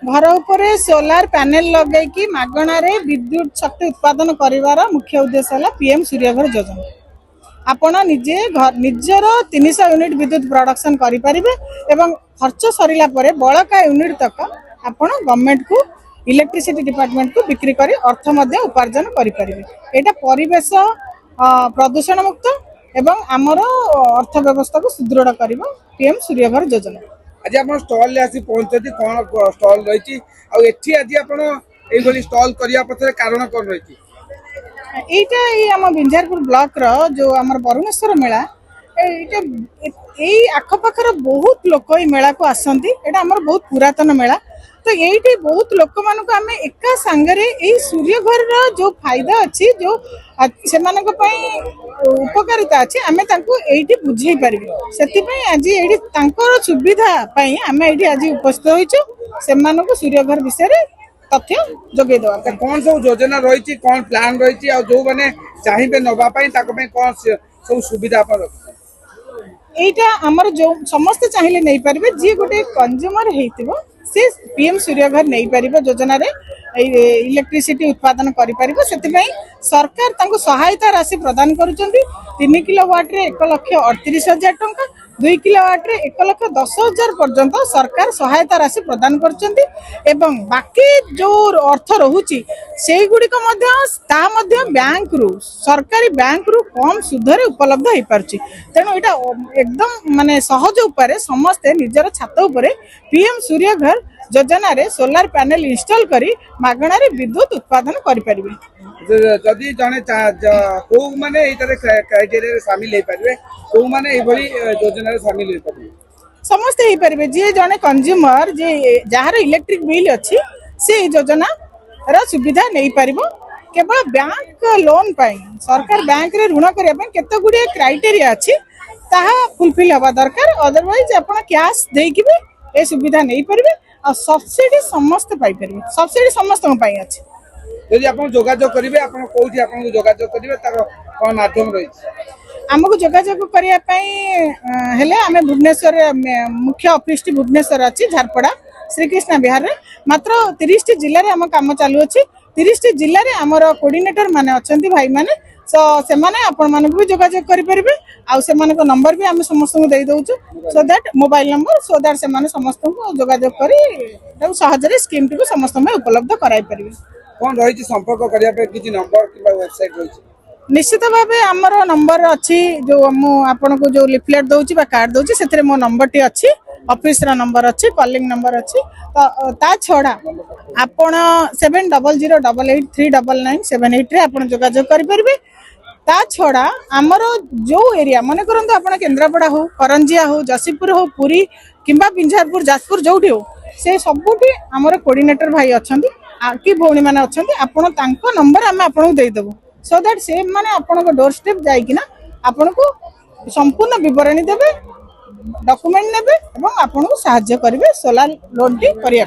घर उपरे solar panel लगेकी मागणारे विद्युत शक्ति उत्पादन करिवार मुख्य उद्देश्य है पीएम सूर्यघर योजना। आपण निजे निजर 300 यूनिट विद्युत प्रोडक्शन करें एवं खर्च सरला बड़का यूनिट तक आपण गवर्नमेंट को इलेक्ट्रिसिटी डिपार्टमेंट को बिक्री कर अर्थ उपार्जन करें। यहाँ परिवेश प्रदूषण मुक्त एवं आमर अर्थव्यवस्था को सुदृढ़ कर पीएम सूर्यघर योजना। आज आप स्टॉल ले आसी पहुंचती कौन स्टॉल रही आज आप स्टॉल करने पछरे कारण कौन रही ये आम बिंझारपुर ब्लॉक रो जो आम बरुणेश्वर मेला आखपाखर बहुत लोक मेला को आसती। यहाँ आम बहुत पुरातन मेला तो ये बहुत लोक मान आम एका सांगरे सूर्यघर जो फायदा अच्छी जो से उपकारिता अच्छी आम ये बुझे पारि से आज ये सुविधा आम ये आज उपस्थित हो सूर्यघर विषय तथ्य जोगे दवा कौन सब योजना रही कौन प्लान रही जो मैंने चाहिए नापी कौन सब सुविधा यहाँ आमर जो समस्ते चाहिए नहीं पारे जी गोटे कंज्यूमर हो से पीएम सूर्यघर नहीं पार योजना रे इलेक्ट्रिसिटी उत्पादन करें से सरकार सहायता राशि प्रदान करुँच 3 किलोवाट रे 1,38,000 टंका 2 किलोवाट रे 1,10,000 पर्यंत सरकार सहायता राशि प्रदान कर बाकी जो अर्थ रोची से गुड़िक बैंक रु सरकारी बैंक रु कम सुधरे उपलब्ध हो पार्ची। तेणु यहाँ एकदम माने सहज उपाय समस्ते निजर छात उपरे पीएम सूर्यघर योजना रे सोलार पैनल इंस्टॉल करी मागणारे विद्युत उत्पादन करें। जदि जड़े को माने क्राइटेरिया सामिल हो पारे को माने योजना सामिल हो पारे समस्ते हो पारे जी जड़े कंज्यूमर जे जार इलेक्ट्रिक बिल अच्छी से योजना रा सुविधा नहीं पार केवल बैंक लोन पाई सरकार बैंक रे ऋण करने केते गुड़े क्राइटेरिया अच्छी ताहा फुलफिल हवा दरकार अदरवाइज आप कैश देकी भी ए सुविधा नहीं पारे और सब्सिडी समस्त पाई पारे सब्सिडी समस्त अच्छी यदि आप जोगाजोग करेंगे आप कौटी आप जोगाजोग करेंगे तार कौन माध्यम रही आमको जोगाजोग करने आम भुवनेश्वर मुख्य ऑफिस टी भुवनेश्वर अच्छी झारपड़ा श्रीकृष्ण विहार रे मात्र 30 जिले में आम कम चालू अच्छी 30 जिले में आमर कोऑर्डिनेटर माने अच्छी भाई माने सो से आपण मानक भी जोगाजोग करेंगे आउ से नंबर भी आम समस्त दे दौचु so that mobile number so that से समस्त जोगाजोग कर सहजरे स्कीम टी समस्त उपलब्ध कराई पारे। कौन रही संपर्क करने किसी नंबर कि वेबसाइट रही निश्चित भाव आमर नंबर अच्छी जो आपन को जो लिफलेट दौची कार्ड दौची से मो नंबर टी अच्छी ऑफिस रा नंबर अच्छी कॉलिंग नंबर अच्छी तो ता छड़ा आपण 7008839978 रे आपण जोगाजोग करि परबे। ता छड़ा आमर जो एरिया मन करंतु आपण केंद्रापड़ा हो करंजिया हो जसीपुर हो पुरी किंबा बिंझारपुर जाजपुर जोठी हो से सबुठी आमर कोऑर्डिनेटर भाई अछंती कि भौणी माने अछंती आपण तांको नंबर आमे आपन दे देबो सो दैट से माने आपन डोर स्टेप जाई कि ना आपन को संपूर्ण विवरणी देबे डॉक्यूमेंट नेबे एवं आपन को सहायता करिवे सोलार लोन टी करिया।